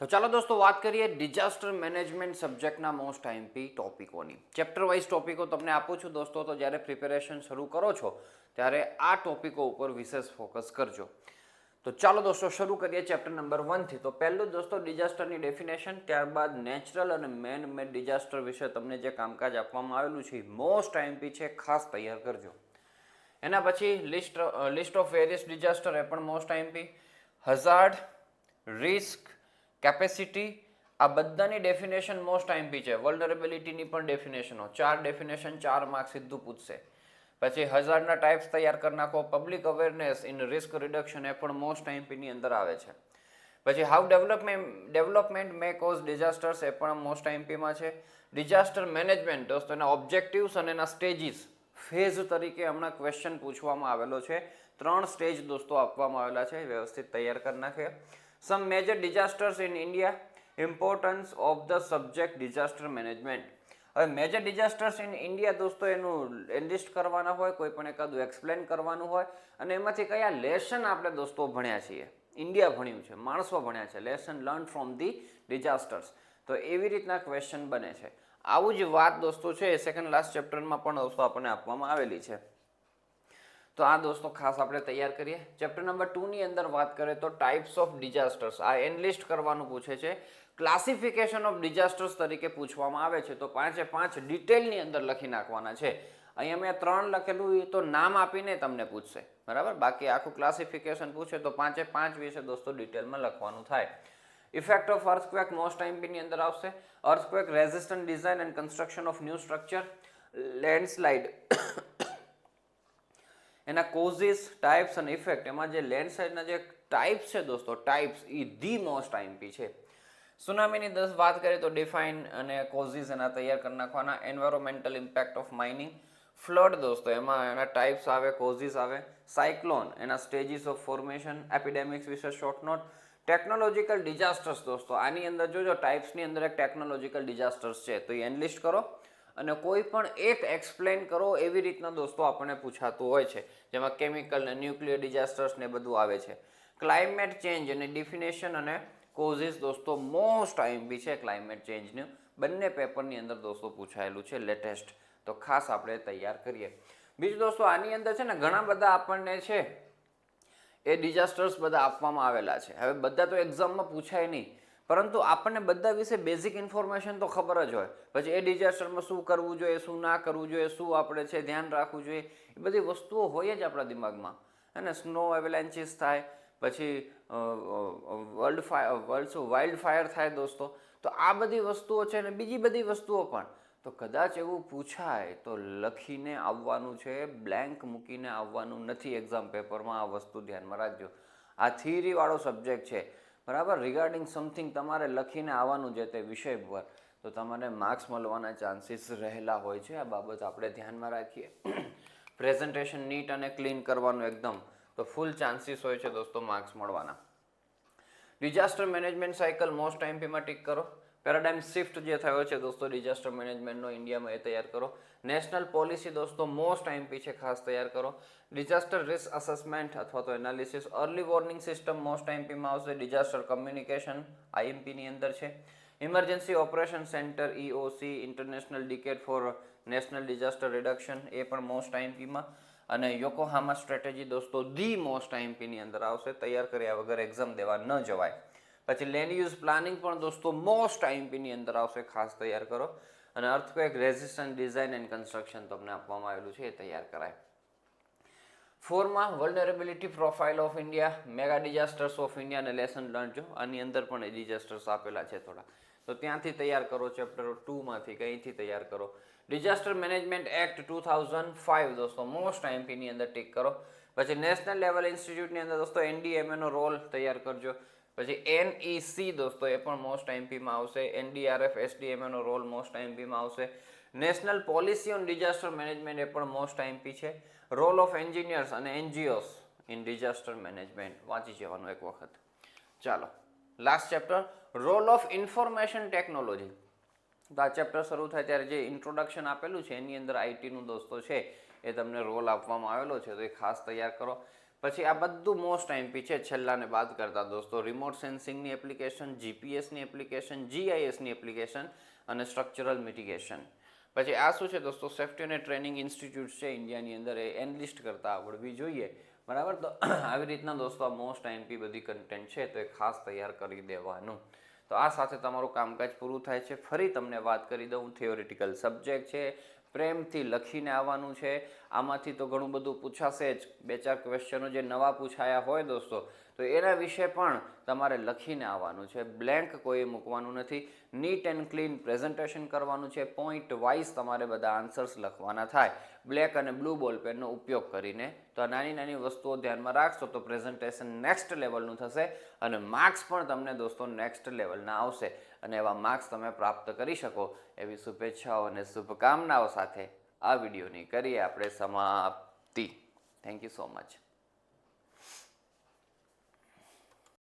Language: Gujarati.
તો ચાલો દોસ્તો વાત કરીએ ડિઝાસ્ટર મેનેજમેન્ટ સબ્જેક્ટના મોસ્ટ આઈએમપી ટોપિકોની. ચેપ્ટર વાઇઝ ટોપિકો તમને આપું છું દોસ્તો, તો જ્યારે પ્રિપેરેશન શરૂ કરો છો ત્યારે આ ટોપિકો ઉપર વિશેષ ફોકસ કરજો. તો ચાલો દોસ્તો શરૂ કરીએ ચેપ્ટર નંબર 1 થી. તો પહેલું દોસ્તો ડિઝાસ્ટરની ડેફિનેશન, ત્યારબાદ નેચરલ અને મેન મેડ ડિઝાસ્ટર વિશે તમને જે કામકાજ આપવામાં આવેલું છે એ મોસ્ટ આઈએમપી છે, ખાસ તૈયાર કરજો. એના પછી લિસ્ટ ઓફ વેરિયસ ડિઝાસ્ટર, એ પણ most IMP. Hazard, risk, capacity, આ બધાની ડેફિનેશન મોસ્ટ આઈએમપી છે. વલ્નરેબિલિટીની પણ ડેફિનેશનો, 4 ડેફિનેશન 4 માર્ક સીધું પૂછશે. પછી હઝાર્ડના ટાઈપ્સ તૈયાર કરી નાખો. Public awareness in risk reduction, એ પણ મોસ્ટ આઈએમપીની અંદર આવે છે. પછી how development may cause disasters, એ પણ મોસ્ટ આઈએમપીમાં છે. ડિઝાસ્ટર મેનેજમેન્ટ દોસ્તો, એના ઓબ્જેક્ટિવ્સ અને એના સ્ટેજીસ ફેઝ તરીકે હમણાં ક્વેશ્ચન પૂછવામાં આવેલો છે. 3 સ્ટેજ દોસ્તો આપવામાં આવેલા છે, વ્યવસ્થિત તૈયાર કરી નાખે. Some major disasters in India, importance of the subject disaster management. હવે મેજર ડિઝાસ્ટર્સ ઇન ઇન્ડિયા દોસ્તો એનું એન્લિસ્ટ કરવાના હોય, કોઈ પણ એકાદું એક્સપ્લેન કરવાનું હોય, અને એમાંથી કયા લેસન આપણે દોસ્તો ભણ્યા છીએ. ઇન્ડિયા ભણ્યું છે, માણસો ભણ્યા છે, lesson learn from the disasters. તો એવી રીતના ક્વેશ્ચન બને છે. આવું જ વાત દોસ્તો છે એ સેકન્ડ લાસ્ટ ચેપ્ટરમાં પણ દોસ્તો આપણને આપવામાં આવેલી છે. તો આ દોસ્તો ખાસ આપણે તૈયાર કરીએ. ચેપ્ટર નંબર 2 ની અંદર વાત કરીએ તો ટાઈપ્સ ઓફ ડિઝાસ્ટર્સ, આ એનલિસ્ટ કરવાનું પૂછે છે. ક્લાસિફિકેશન ઓફ ડિઝાસ્ટર્સ તરીકે પૂછવામાં આવે છે. તો 5 ડિટેલની અંદર લખી નાખવાના છે. અહીંયા મેં 3 લખેલું, એ તો નામ આપીને તમને પૂછશે, બરાબર. બાકી આખું ક્લાસિફિકેશન પૂછે તો 5 વિશે દોસ્તો ડિટેલમાં લખવાનું થાય. ઇફેક્ટ ઓફ અર્થક્વેક મોસ્ટ આઈએમપીની અંદર આવશે. Earthquake resistant design and construction of new structure. Landslide, એના કોઝિસ, ટાઈપ્સ અને ઇફેક્ટ. એમાં જે લેન્ડસ્લાઇડના જે ટાઈપ્સ છે દોસ્તો, types A the most IMP છે. સુનામીની વાત કરીએ તો ડિફાઇન અને કોઝિસ એના તૈયાર કરી નાખવાના. એન્વાયરોમેન્ટલ ઇમ્પેક્ટ ઓફ માઇનિંગ. ફ્લડ દોસ્તો, એમાં એના ટાઈપ્સ આવે, કોઝિસ આવે. સાયક્લોન, એના સ્ટેજીસ ઓફ ફોર્મેશન. એપિડેમિક્સ વિશે શોર્ટ નોટ. ટેકનોલોજીકલ ડિઝાસ્ટર્સ દોસ્તો, આની અંદર જોજો ટાઈપ્સની અંદર એક ટેકનોલોજીકલ ડિઝાસ્ટર્સ છે, તો એ એનલિસ્ટ કરો અને કોઈ પણ એક એક્સપ્લેન કરો. એવી રીતના દોસ્તો આપણને પૂછાતું હોય છે, જેમાં કેમિકલ ને ન્યુક્લિયર ડિઝાસ્ટર્સ ને બધું આવે છે. ક્લાઇમેટ ચેન્જ અને ડિફિનેશન અને કોઝિસ દોસ્તો મોસ્ટ આઈએમપી છે. ક્લાઇમેટ ચેન્જનું બંને પેપરની અંદર દોસ્તો પૂછાયેલું છે લેટેસ્ટ, તો ખાસ આપણે તૈયાર કરીએ. બીજું દોસ્તો, આની અંદર છે ને ઘણા બધા આપણને છે એ ડિઝાસ્ટર્સ બધા આપવામાં આવેલા છે. હવે બધા તો એક્ઝામમાં પૂછાય નહીં, પરંતુ આપણને બધા વિશે બેઝિક ઇન્ફોર્મેશન તો ખબર જ હોય. પછી એ ડિઝાસ્ટરમાં શું કરવું જોઈએ, શું ના કરવું જોઈએ, શું આપણે છે ધ્યાન રાખવું જોઈએ, એ બધી વસ્તુઓ હોય જ આપણા દિમાગમાં. અને સ્નો એવેલેન્ચીસ થાય, પછી વાઇલ્ડ ફાયર થાય દોસ્તો. તો આ બધી વસ્તુઓ છે ને બીજી બધી વસ્તુઓ પણ. તો કદાચ એવું પૂછાય તો લખીને આવવાનું છે, બ્લેન્ક મૂકીને આવવાનું નથી એક્ઝામ પેપરમાં. આ વસ્તુ ધ્યાનમાં રાખજો. આ થિયરીવાળો સબ્જેક્ટ છે, બરાબર. રિગાર્ડિંગ સમથિંગ તમારે લખીને આવવાનું છે તે વિષય પર, તો તમારે માર્ક્સ મળવાના ચાન્સીસ રહેલા હોય છે. આ બાબત આપણે ધ્યાનમાં રાખીએ. પ્રેઝન્ટેશન નીટ અને ક્લીન કરવાનું એકદમ, તો ફૂલ ચાન્સીસ હોય છે દોસ્તો માર્ક્સ મળવાના. ડિઝાસ્ટર મેનેજમેન્ટ સાયકલ મોસ્ટ આઈએમપીમાં ટીક કરો. પેરાડાઇમ શિફ્ટ જે થયો છે દોસ્તો ડિઝાસ્ટર મેનેજમેન્ટનો ઇન્ડિયામાં, એ તૈયાર કરો. નેશનલ પોલિસી દોસ્તો મોસ્ટ આઈએમપી છે, ખાસ તૈયાર કરો. ડિઝાસ્ટર રિસ્ક અસેસમેન્ટ અથવા તો analysis. Early warning system most આઈએમપીમાં આવશે. ડિઝાસ્ટર કમ્યુનિકેશન આઈએમપીની અંદર છે. Emergency operation centre EOC, international decade for national disaster reduction, એ પણ મોસ્ટ આઈએમપીમાં. અને યોકોહામા સ્ટ્રેટેજી દોસ્તો ધી મોસ્ટ આઈએમપીની અંદર આવશે. તૈયાર કર્યા વગર એક્ઝામ દેવા ન જવાય. પછી લેન્ડ યુઝ પ્લાનિંગ પણ દોસ્તો મોસ્ટ આઈએમપીની અંદર આવશે, ખાસ તૈયાર કરો. અને earthquake resistant design and construction તમને આપવામાં આવેલું છે, એ તૈયાર કરાય. 4માં vulnerability profile of India, mega disasters of India અને લેસન લર્ન. જો આની અંદર પણ ડિઝાસ્ટર્સ આપેલા છે થોડા, તો ત્યાંથી તૈયાર કરો. ચેપ્ટર 2માંથી કંઈથી તૈયાર કરો. ડિઝાસ્ટર મેનેજમેન્ટ એક્ટ 2005 દોસ્તો મોસ્ટ આઈએમપીની અંદર ટીક કરો. પછી નેશનલ લેવલ ઇન્સ્ટિટ્યૂટની અંદર દોસ્તો NDMA નો રોલ તૈયાર કરજો. પછી NEC દોસ્તો, એ પણ મોસ્ટ આઈએમપીમાં આવશે. NDRF SDMA નો રોલ મોસ્ટ આઈએમપીમાં આવશે. National policy on disaster management, એ પણ મોસ્ટ આઈએમપી છે. રોલ ઓફ એન્જિનિયર્સ અને NGOs ઇન ડિઝાસ્ટર મેનેજમેન્ટ, વાંચી જવાનું એક વખત. ચાલો last chapter, role of information technology. તો આ ચેપ્ટર શરૂ થાય ત્યારે જે ઇન્ટ્રોડક્શન આપેલું છે એની અંદર આઈટીનું દોસ્તો છે એ તમને રોલ આપવામાં આવેલો છે, તો એ ખાસ તૈયાર કરો. પછી આ બધું મોસ્ટ આઈએમપી છે. છેલ્લાને બાદ કરતા દોસ્તો રિમોટ સેન્સિંગની એપ્લિકેશન, જીપીએસની એપ્લિકેશન, જીઆઈએસની એપ્લિકેશન અને સ્ટ્રક્ચરલ મિટિગેશન. પછી આ શું છે દોસ્તો, સેફ્ટી અને ટ્રેનિંગ ઇન્સ્ટિટ્યૂટ છે ઇન્ડિયાની અંદર, એ એનલિસ્ટ કરતા આવડવી જોઈએ. બરાબર, તો આવી રીતના દોસ્તો આ મોસ્ટ આઈએમપી બધી કન્ટેન્ટ છે તો એ ખાસ તૈયાર કરી દેવાનું. તો આ સાથે તમારું કામકાજ પૂરું થાય છે. ફરી તમને વાત કરી દઉં, થિયોરિટિકલ સબ્જેક્ટ છે, પ્રેમથી લખીને આવવાનું છે. આમાંથી તો ઘણું બધું પૂછાશે જ. 2-4 ક્વેશ્ચનો જે નવા પૂછાયા હોય દોસ્તો, તો એના વિશે પણ તમારે લખીને આવવાનું છે. બ્લેન્ક કોઈ મૂકવાનું નથી. નીટ એન્ડ ક્લીન પ્રેઝન્ટેશન કરવાનું છે. પોઈન્ટ વાઇઝ તમારે બધા આન્સર્સ લખવાના થાય, બ્લેક અને બ્લુ બોલ પેનનો ઉપયોગ કરીને. તો આ નાની નાની વસ્તુઓ ધ્યાનમાં રાખશો તો પ્રેઝન્ટેશન નેક્સ્ટ લેવલનું થશે અને માર્ક્સ પણ તમને દોસ્તો નેક્સ્ટ લેવલના આવશે અને એવા માર્ક્સ તમે પ્રાપ્ત કરી શકો એવી શુભેચ્છાઓ અને શુભકામનાઓ સાથે આ વિડીયોની કરીએ આપણે સમાપ્તિ. Thank you so much.